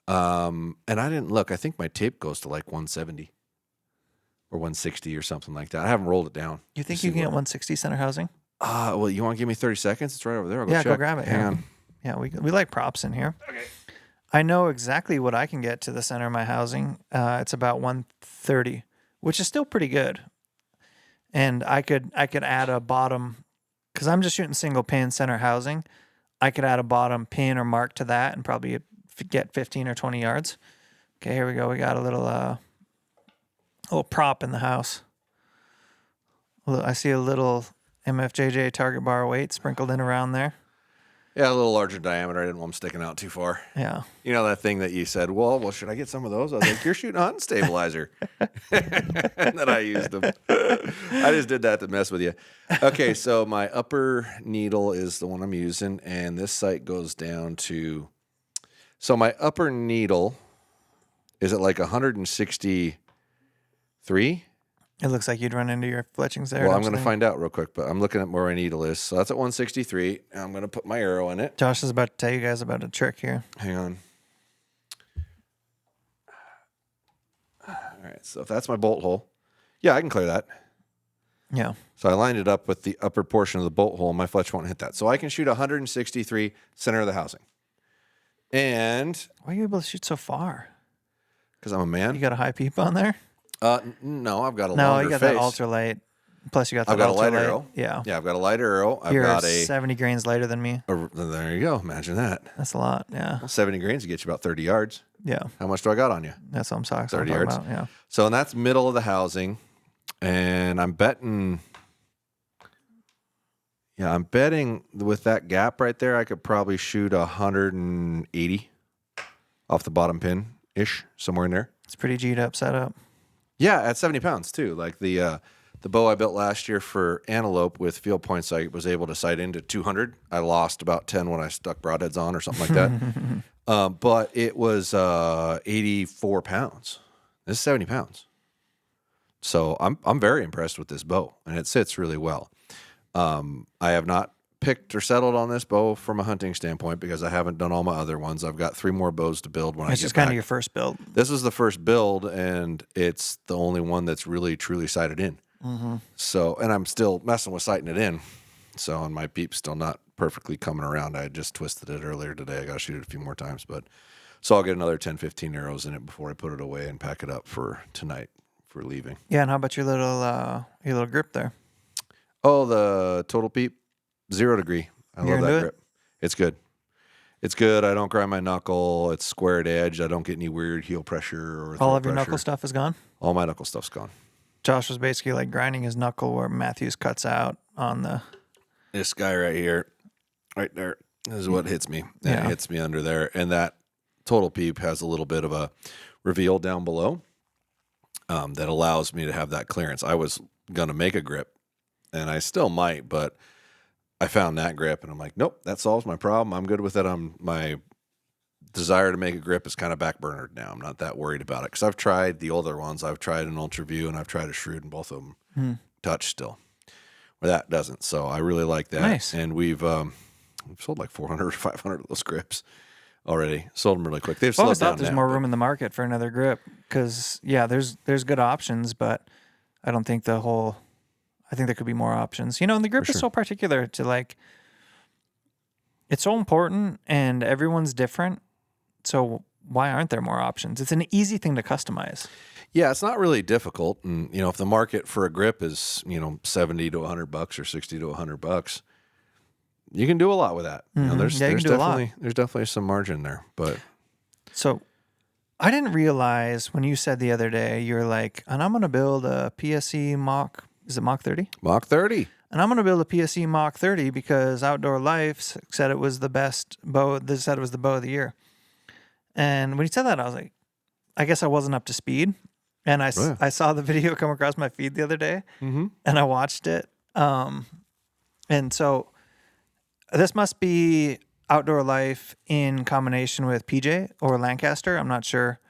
And I didn't look. I think my tape goes to like 170 or 160 or something like that. I haven't rolled it down. You think you can get 160 center housing? Well, you want to give me 30 seconds? It's right over there. I'll go Yeah, check. go grab it. Hang on. Yeah, we like props in here. Okay. I know exactly what I can get to the center of my housing. It's about 130, which is still pretty good. And I could add a bottom, because I'm just shooting single pin center housing. I could add a bottom pin or mark to that and probably get 15 or 20 yards. Okay, here we go. We got a little prop in the house. I see a little MFJJ target bar weight sprinkled in around there. Yeah, a little larger diameter. I didn't want them sticking out too far. Yeah. You know that thing that you said, well, should I get some of those? I was like, you're shooting a hunting stabilizer. And then I used them. I just did that to mess with you. Okay, so my upper needle is the one I'm using, and this sight goes down to... So my upper needle is at like 163. It looks like you'd run into your fletchings there. Well, I'm going to find out real quick, but I'm looking at where my needle is. So that's at 163. And I'm going to put my arrow in it. Josh is about to tell you guys about a trick here. Hang on. All right, so if that's my bolt hole, yeah, I can clear that. Yeah. So I lined it up with the upper portion of the bolt hole, and my fletch won't hit that. So I can shoot 163 center of the housing. And... Why are you able to shoot so far? Because I'm a man. You got a high peep on there? No, I've got a No, longer you got face. that ultralight. Plus, you got that I've got a ultralight. lighter arrow. Yeah. Yeah, I've got a lighter arrow. I've You're got a 70 grains lighter than me. There you go. Imagine that. That's a lot. Yeah. Well, 70 grains to get you about 30 yards. Yeah. How much do I got on you? That's what I'm talking 30 yards. about. Yeah. So and that's middle of the housing, and I'm betting with that gap right there, I could probably shoot 180 off the bottom pin ish, somewhere in there. It's pretty G'd up setup. Yeah, at 70 pounds too. Like the bow I built last year for antelope with field points, I was able to sight into 200. I lost about 10 when I stuck broadheads on or something like that. But it was 84 pounds. This is 70 pounds. So I'm very impressed with this bow, and it sits really well. I have not picked or settled on this bow from a hunting standpoint because I haven't done all my other ones. I've got 3 more bows to build when I get back. It's just kind of your first build. This is the first build, and it's the only one that's really truly sighted in. Mm-hmm. So, and I'm still messing with sighting it in. So, and my peep's still not perfectly coming around. I just twisted it earlier today. I got to shoot it a few more times, but so I'll get another 10, 15 arrows in it before I put it away and pack it up for tonight for leaving. Yeah, and how about your little grip there? Oh, the Total Peep 0 degree. I You're love that into grip. It's good. It's good. I don't grind my knuckle. It's squared edge. I don't get any weird heel pressure or All throat of your pressure. knuckle stuff is gone? All my knuckle stuff's gone. Josh was basically like grinding his knuckle where Matthews cuts out on the... This guy right here, right there, this is what hits me. And Yeah. It hits me under there. And that Total Peep has a little bit of a reveal down below that allows me to have that clearance. I was going to make a grip, and I still might, but I found that grip, and I'm like, nope, that solves my problem. I'm good with it. My desire to make a grip is kind of backburnered now. I'm not that worried about it because I've tried the older ones. I've tried an Ultra View, and I've tried a Shrewd, and both of them touch still. Where that doesn't. So I really like that. Nice. And we've sold like 400 or 500 of those grips already. Sold them really quick. They've slowed I always down thought there's now, more but- room in the market for another grip because, yeah, there's good options, but I don't think I think there could be more options. You know, and the grip For is sure. so particular to like, it's so important and everyone's different. So why aren't there more options? It's an easy thing to customize. Yeah, it's not really difficult. And, if the market for a grip is, $70 to $100 or $60 to $100, you can do a lot with that. There's Yeah, you can do a lot. there's definitely some margin there, but So I didn't realize when you said the other day, you're like, and I'm going to build a PSE mock Is it Mach 30? Mach 30. And I'm going to build a PSE Mach 30 because Outdoor Life said it was the best bow. They said it was the bow of the year. And when he said that, I was like, I guess I wasn't up to speed. And I saw the video come across my feed the other day, and I watched it. And so this must be Outdoor Life in combination with PJ or Lancaster. I'm not sure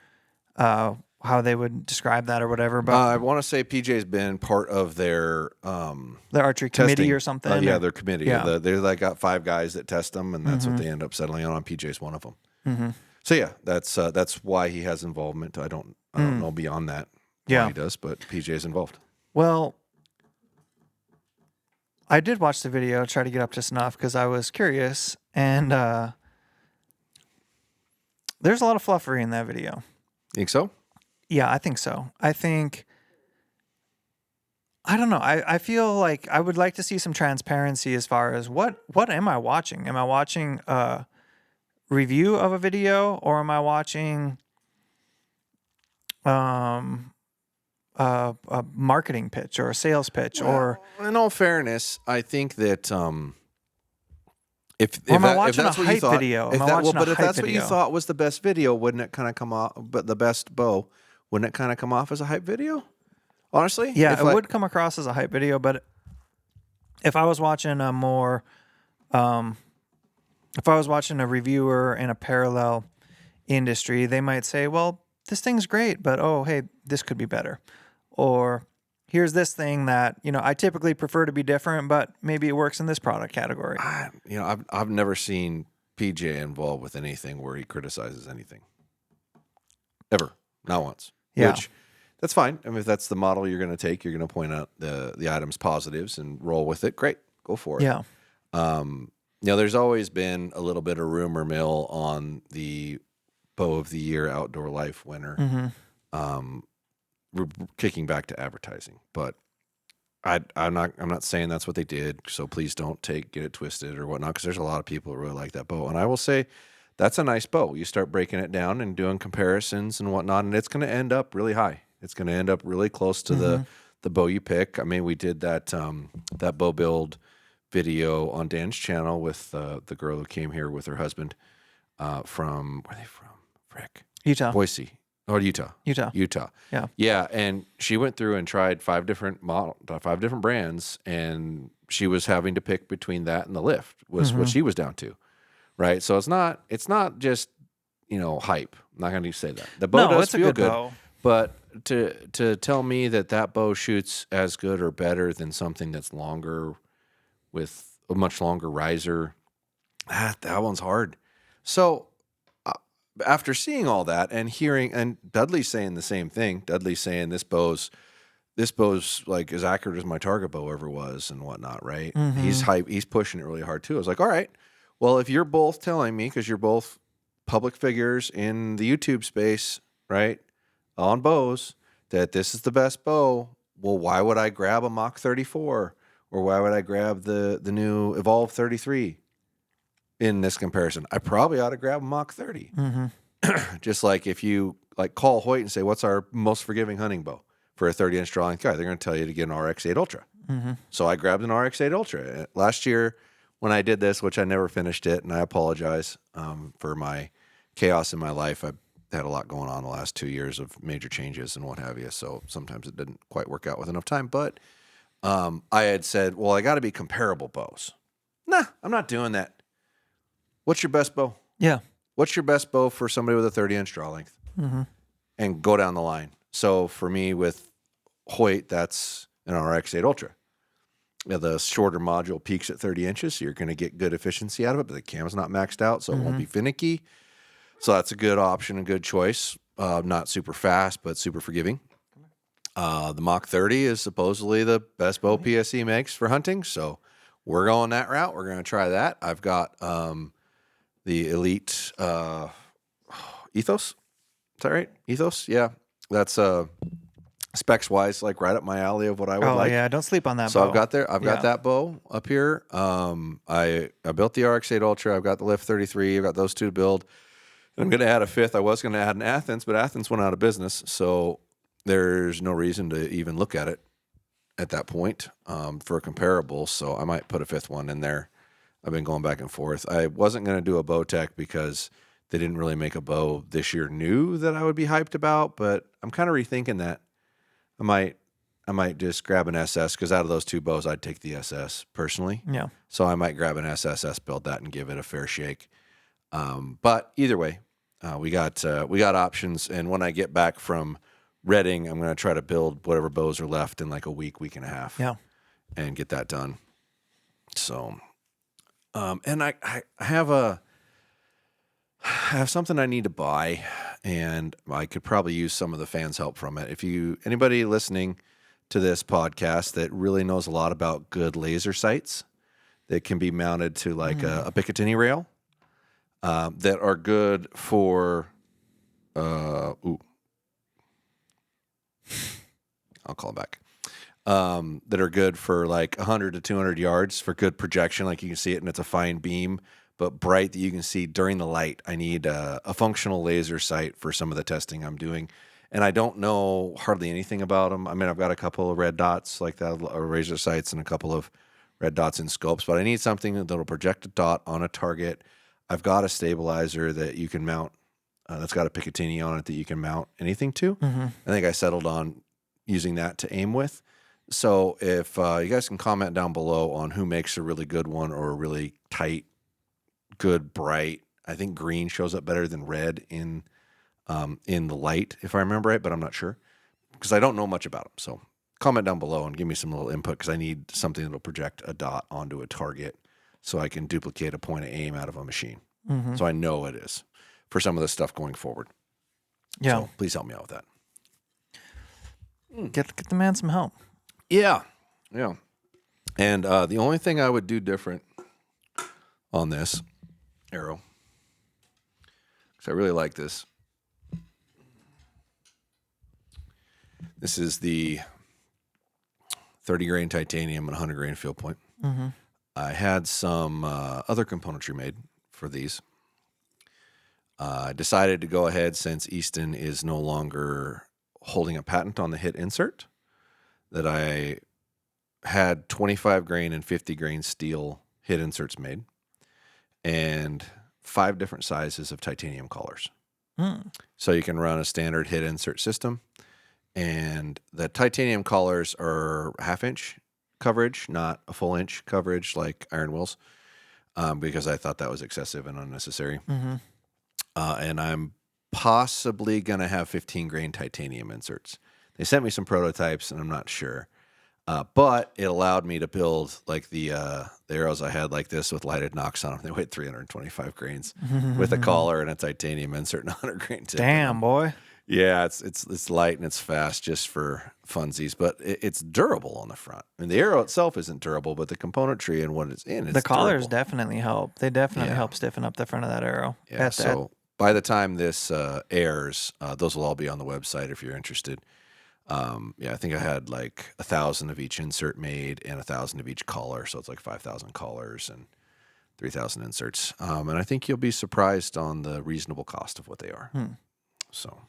how they would describe that or whatever. But I want to say PJ's been part of their archery testing committee or something. Yeah, their committee. Yeah. They're like got 5 guys that test them, and that's what they end up settling on. PJ's one of them. So yeah, that's why he has involvement. I don't know beyond that why he does, but PJ's involved. Well, I did watch the video, try to get up to snuff because I was curious, and there's a lot of fluffery in that video. Think so? Yeah, I think so. I don't know. I feel like I would like to see some transparency as far as what am I watching? Am I watching a review of a video, or am I watching a marketing pitch or a sales pitch? Or in all fairness, I think that if am I watching that's a what you hype thought, video? if Am I that, watching well, but a if hype that's what you video? thought was the best video, wouldn't it kind of come off? But the best bow, wouldn't it kind of come off as a hype video? Honestly, Yeah, it would come across as a hype video, but if I was watching a more, if I was watching a reviewer in a parallel industry, they might say, well, this thing's great, but oh, hey, this could be better. Or here's this thing that, I typically prefer to be different, but maybe it works in this product category. I've never seen PJ involved with anything where he criticizes anything. Ever. Not once. Yeah. Which, that's fine. I mean, if that's the model you're going to take, you're going to point out the item's positives and roll with it. Great. Go for it. Yeah. There's always been a little bit of rumor mill on the Bow of the Year Outdoor Life winner. We're kicking back to advertising, but I'm not saying that's what they did. So please don't get it twisted or whatnot, because there's a lot of people who really like that bow, and I will say that's a nice bow. You start breaking it down and doing comparisons and whatnot, and it's going to end up really high. It's going to end up really close to the bow you pick. I mean, we did that bow build video on Dan's channel with the girl who came here with her husband from, where are they from? Frick. Utah. Boise. Or Utah. Yeah. Yeah, and she went through and tried 5 different brands, and she was having to pick between that and the lift was what she was down to. Right? So it's not just, hype. I'm not going to say that. The bow does feel good. Bow. But to tell me that bow shoots as good or better than something that's longer with a much longer riser, that one's hard. So after seeing all that and hearing, and Dudley saying the same thing, Dudley saying this bow's like as accurate as my target bow ever was and whatnot, right? He's pushing it really hard too. I was like, all right, well, if you're both telling me, because you're both public figures in the YouTube space, right, on bows, that this is the best bow, well, why would I grab a Mach 34 or why would I grab the new Evolve 33 in this comparison? I probably ought to grab a Mach 30. Just like if you call Hoyt and say, what's our most forgiving hunting bow for a 30-inch draw length guy? They're going to tell you to get an RX-8 Ultra. So I grabbed an RX-8 Ultra. Last year when I did this, which I never finished it, and I apologize for my chaos in my life. I've had a lot going on the last 2 years of major changes and what have you, so sometimes it didn't quite work out with enough time. But I had said, well, I got to be comparable bows. Nah, I'm not doing that. What's your best bow? Yeah. What's your best bow for somebody with a 30-inch draw length? And go down the line. So for me with Hoyt, that's an RX-8 Ultra. The shorter module peaks at 30 inches, so you're going to get good efficiency out of it, but the cam's not maxed out, so it won't be finicky. So that's a good option, a good choice. Not super fast, but super forgiving. The Mach 30 is supposedly the best bow PSE makes for hunting, so we're going that route. We're going to try that. I've got the Elite Ethos. Is that right? Ethos? Yeah. That's specs wise, like right up my alley of what I would like. Oh yeah, don't sleep on that So bow. I've got that bow up here. I built the RX-8 Ultra. I've got the Lift 33. I've got those 2 to build. And I'm going to add a 5th. I was going to add an Athens, but Athens went out of business, so there's no reason to even look at it. at that point for a comparable, so I might put a fifth one in there. I've been going back and forth. I wasn't going to do a Bowtech because they didn't really make a bow this year new that I would be hyped about, but I'm kind of rethinking that. I might just grab an SS because out of those two bows, I'd take the SS personally. Yeah. So I might grab an SSS, build that, and give it a fair shake. But either way, we got options, and when I get back from Reading, I'm going to try to build whatever bows are left in like a week and a half. Yeah. And get that done. So, and I have something I need to buy, and I could probably use some of the fans' help from it. If anybody listening to this podcast that really knows a lot about good laser sights that can be mounted to like a Picatinny rail, that are good for, I'll call it back. That are good for like 100 to 200 yards for good projection, like you can see it, and it's a fine beam, but bright that you can see during the light. I need a functional laser sight for some of the testing I'm doing, and I don't know hardly anything about them. I mean, I've got a couple of red dots like that, laser sights, and a couple of red dots in scopes, but I need something that'll project a dot on a target. I've got a stabilizer that you can mount, that's got a Picatinny on it that you can mount anything to. I think I settled on using that to aim with. So if you guys can comment down below on who makes a really good one or a really tight, good, bright. I think green shows up better than red in the light, if I remember right, but I'm not sure because I don't know much about them. So comment down below and give me some little input because I need something that'll project a dot onto a target so I can duplicate a point of aim out of a machine. So I know it is for some of the stuff going forward. Yeah. So please help me out with that. Get the man some help. Yeah. And the only thing I would do different on this arrow, because I really like this. This is the 30 grain titanium and 100 grain field point. I had some other componentry made for these. I decided to go ahead since Easton is no longer holding a patent on the hit insert, that I had 25 grain and 50 grain steel hit inserts made and 5 different sizes of titanium collars. So you can run a standard hit insert system, and the titanium collars are 1/2 inch coverage, not a full inch coverage like iron wills, because I thought that was excessive and unnecessary. And I'm possibly going to have 15 grain titanium inserts. They sent me some prototypes, and I'm not sure. But it allowed me to build like the arrows I had like this with lighted nocks on them. They weighed 325 grains with a collar and a titanium insert and 100 grain tip. Damn, boy. Yeah, it's light and it's fast just for funsies, but it's durable on the front. I mean, the arrow itself isn't durable, but the componentry and what it's in is The collars durable. Definitely help. They definitely help stiffen up the front of that arrow. Yeah, so by the time this airs, those will all be on the website if you're interested. I think I had like 1,000 of each insert made and 1,000 of each collar, so it's like 5,000 collars and 3,000 inserts. And I think you'll be surprised on the reasonable cost of what they are. So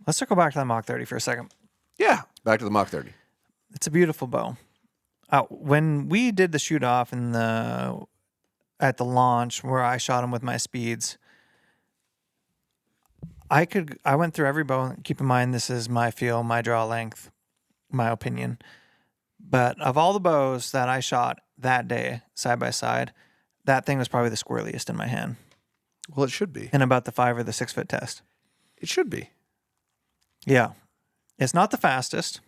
let's circle back to the Mach 30 for a second. Yeah, back to the Mach 30. It's a beautiful bow. When we did the shoot off at the launch where I shot him with my speeds, I went through every bow. Keep in mind, this is my feel, my draw length, my opinion. But of all the bows that I shot that day, side by side, that thing was probably the squirreliest in my hand. Well, it should be. In about the 5 or the 6 foot test. It should be. Yeah. It's not the fastest.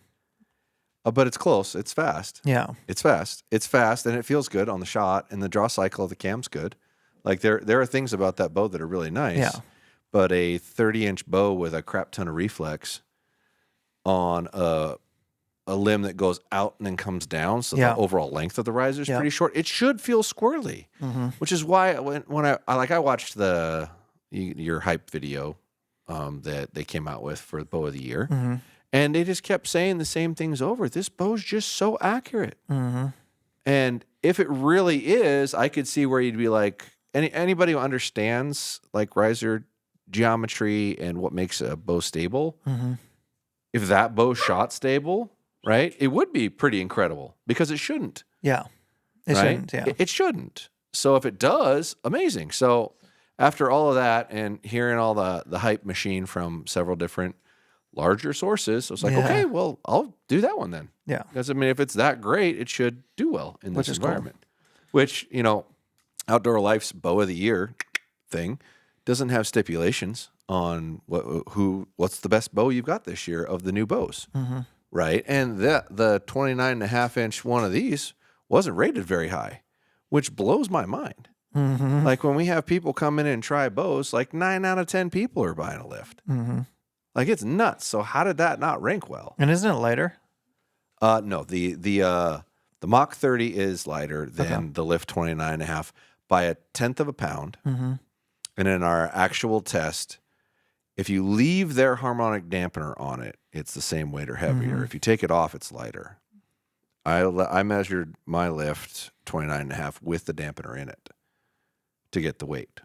But it's close. It's fast. Yeah. It's fast. It's fast, and it feels good on the shot, and the draw cycle of the cam's good. Like, there are things about that bow that are really nice. Yeah. But a 30-inch bow with a crap ton of reflex on a limb that goes out and then comes down, so the overall length of the riser is pretty short. It should feel squirrely, which is why when I watched your hype video that they came out with for the bow of the year, and they just kept saying the same things over. This bow's just so accurate, and if it really is, I could see where you'd be like, anybody who understands like riser geometry and what makes a bow stable, if that bow shot stable, right? It would be pretty incredible because it shouldn't. Yeah. It right? shouldn't. Yeah. It shouldn't. So if it does, amazing. So after all of that and hearing all the hype machine from several different larger sources, I was like, Yeah. okay, well, I'll do that one then. Yeah. Because I mean, if it's that great, it should do well in Which this is cool. environment. Which, you know, Outdoor Life's Bow of the Year thing doesn't have stipulations on what's the best bow you've got this year of the new bows. Mm-hmm. Right. And the 29.5-inch one of these wasn't rated very high, which blows my mind. Mm-hmm. Like when we have people come in and try bows, like 9 out of 10 people are buying a lift. Mm-hmm. Like it's nuts. So how did that not rank well? And isn't it lighter? No, the Mach 30 is lighter than the Lift 29.5 by 1/10 of a pound. Mm-hmm. And in our actual test, if you leave their harmonic dampener on it, it's the same weight or heavier. Mm-hmm. If you take it off, it's lighter. I measured my Lift 29.5 with the dampener in it to get the weight.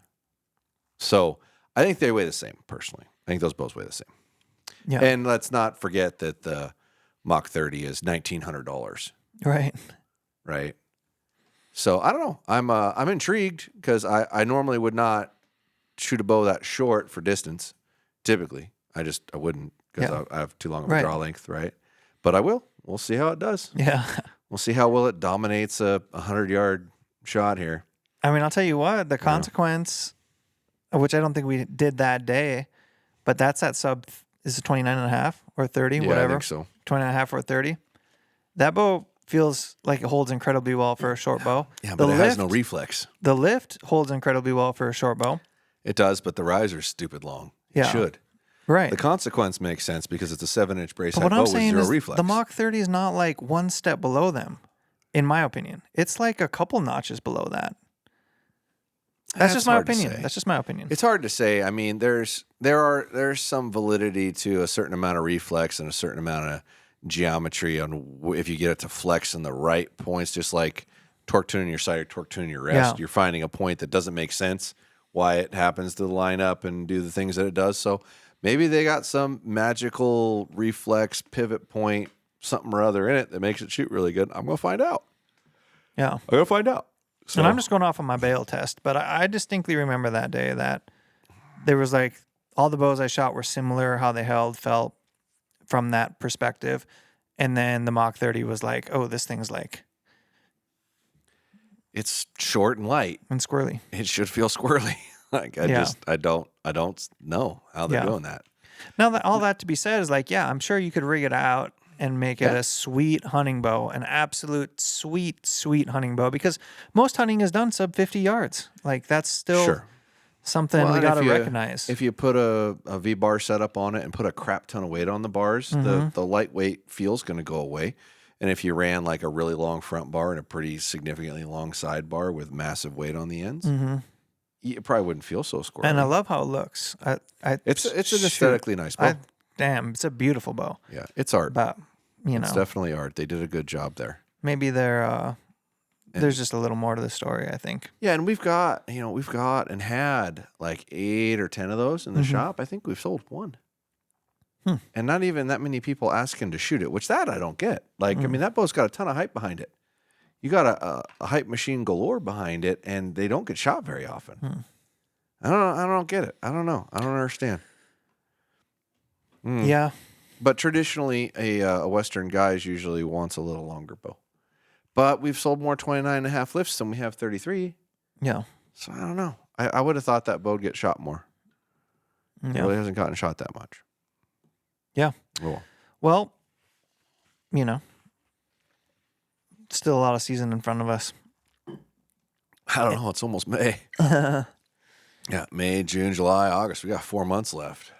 So I think they weigh the same, personally. I think those bows weigh the same. Yeah. And let's not forget that the Mach 30 is $1,900, Right. right? So I don't know. I'm intrigued because I normally would not shoot a bow that short for distance. Typically, I wouldn't because I have too long of a draw length, right? But I will. We'll see how it does. Yeah. We'll see how well it dominates a 100-yard shot here. I mean, I'll tell you what, the consequence, which I don't think we did that day, but that's at sub, is it 29.5 or 30, Yeah, whatever? I think so. 29.5 or 30. That bow feels like it holds incredibly well for a short bow. Yeah, but it has no reflex. The lift holds incredibly well for a short bow. It does, but the riser's stupid long. It should. Right. The consequence makes sense because it's a 7-inch brace But head what bow I'm with saying zero is reflex. the Mach 30 is not like one step below them, in my opinion. It's like a couple notches below that. That's just my opinion. That's just my opinion. It's hard to say. I mean, there's some validity to a certain amount of reflex and a certain amount of geometry on if you get it to flex in the right points, just like torque tuning your sight or torque tuning your rest. Yeah. You're finding a point that doesn't make sense why it happens to line up and do the things that it does. So maybe they got some magical reflex pivot point, something or other in it that makes it shoot really good. I'm going to find out. Yeah. I'm going to find out. So, And I'm just going off of my bail test, but I distinctly remember that day that there was like all the bows I shot were similar, how they felt from that perspective. And then the Mach 30 was like, oh, this thing's like, it's short and light. and squirrely. It should feel squirrely. Like I don't know how they're doing that. Now that all that to be said is like, yeah, I'm sure you could rig it out and make it a sweet hunting bow, an absolute sweet hunting bow, because most hunting is done sub 50 yards. Like that's still something we got to recognize. If you put a V-bar setup on it and put a crap ton of weight on the bars, the lightweight feel's going to go away. And if you ran like a really long front bar and a pretty significantly long side bar with massive weight on the ends, it probably wouldn't feel so squirrely. And I love how it looks. It's an aesthetically nice bow. Damn, it's a beautiful bow. Yeah, it's art. But, it's definitely art. They did a good job there. Maybe there's just a little more to the story, I think. Yeah, and we've got and had like 8 or 10 of those in the shop. I think we've sold one. And not even that many people asking to shoot it, which that I don't get. Like, I mean, that bow's got a ton of hype behind it. You got a hype machine galore behind it, and they don't get shot very often. I don't know. I don't get it. I don't know. I don't understand. Yeah. But traditionally, a Western guy usually wants a little longer bow. But we've sold more 29.5 lifts than we have 33. Yeah. So I don't know. I would have thought that bow would get shot more. It Yeah. really hasn't gotten shot that much. Yeah. Cool. Well, still a lot of season in front of us. I don't know. It's almost May. Yeah, May, June, July, August. We got 4 months left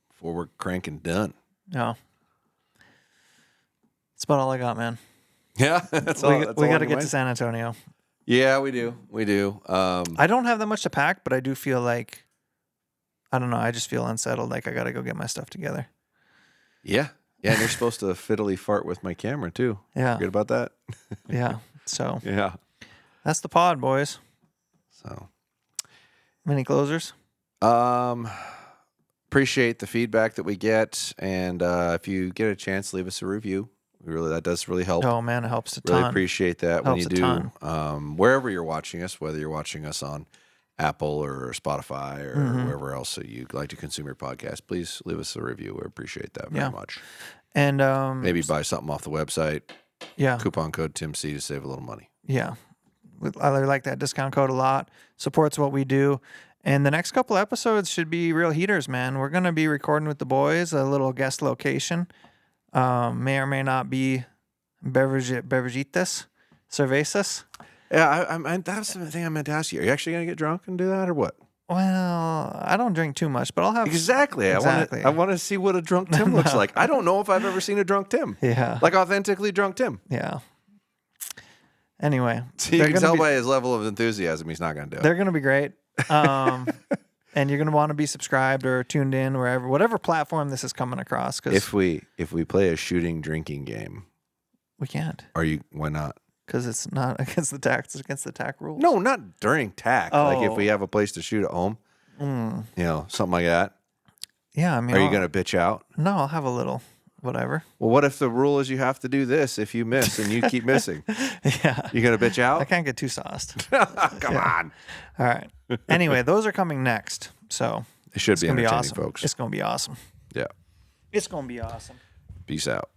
before we're cranking done. Yeah. That's about all I got, man. Yeah, that's We got to get to San Antonio. Yeah, we do. We do. I don't have that much to pack, but I do feel like, I don't know, I just feel unsettled. Like I got to go get my stuff together. Yeah. Yeah, and you're supposed to fiddly fart with my camera, too. Yeah. Forget about that? Yeah. So Yeah. that's the pod, boys. So, Any closers? appreciate the feedback that we get. And if you get a chance, leave us a review That does really help. Oh man, it helps a Really ton. appreciate that when you Helps a do. Wherever you're watching us, whether you're watching us on Apple or Spotify or wherever else that you like to consume your podcast, please leave us a review. We appreciate that very much. And Maybe buy something off the website. yeah, Coupon code TimC to save a little money. yeah. I like that discount code a lot. Supports what we do. And the next couple episodes should be real heaters, man. We're gonna be recording with the boys, a little guest location. May or may not be beveragitas, cervezas. Yeah, that's the thing I meant to ask you. Are you actually going to get drunk and do that or what? Well, I don't drink too much, but I'll have Exactly. I want to see what a drunk Tim looks like. I don't know if I've ever seen a drunk Tim. Yeah. Like authentically drunk Tim. Yeah. Anyway. So you can tell by his level of enthusiasm he's not going to do it. They're going to be great. And you're going to want to be subscribed or tuned in whatever platform this is coming across. Cause if we play a shooting drinking game, we can't. Why not? Because it's not against the TAC. It's against the TAC rules. No, not during TAC. Oh. Like if we have a place to shoot at home, something like that. Yeah, I mean, are you going to bitch out? No, I'll have a little whatever. Well, what if the rule is you have to do this if you miss and you keep missing? Yeah. You going to bitch out? I can't get too sauced. Come on. All right. Anyway, those are coming next. So it should be entertaining, awesome. folks. It's going to be awesome. Yeah. It's going to be awesome. Peace out.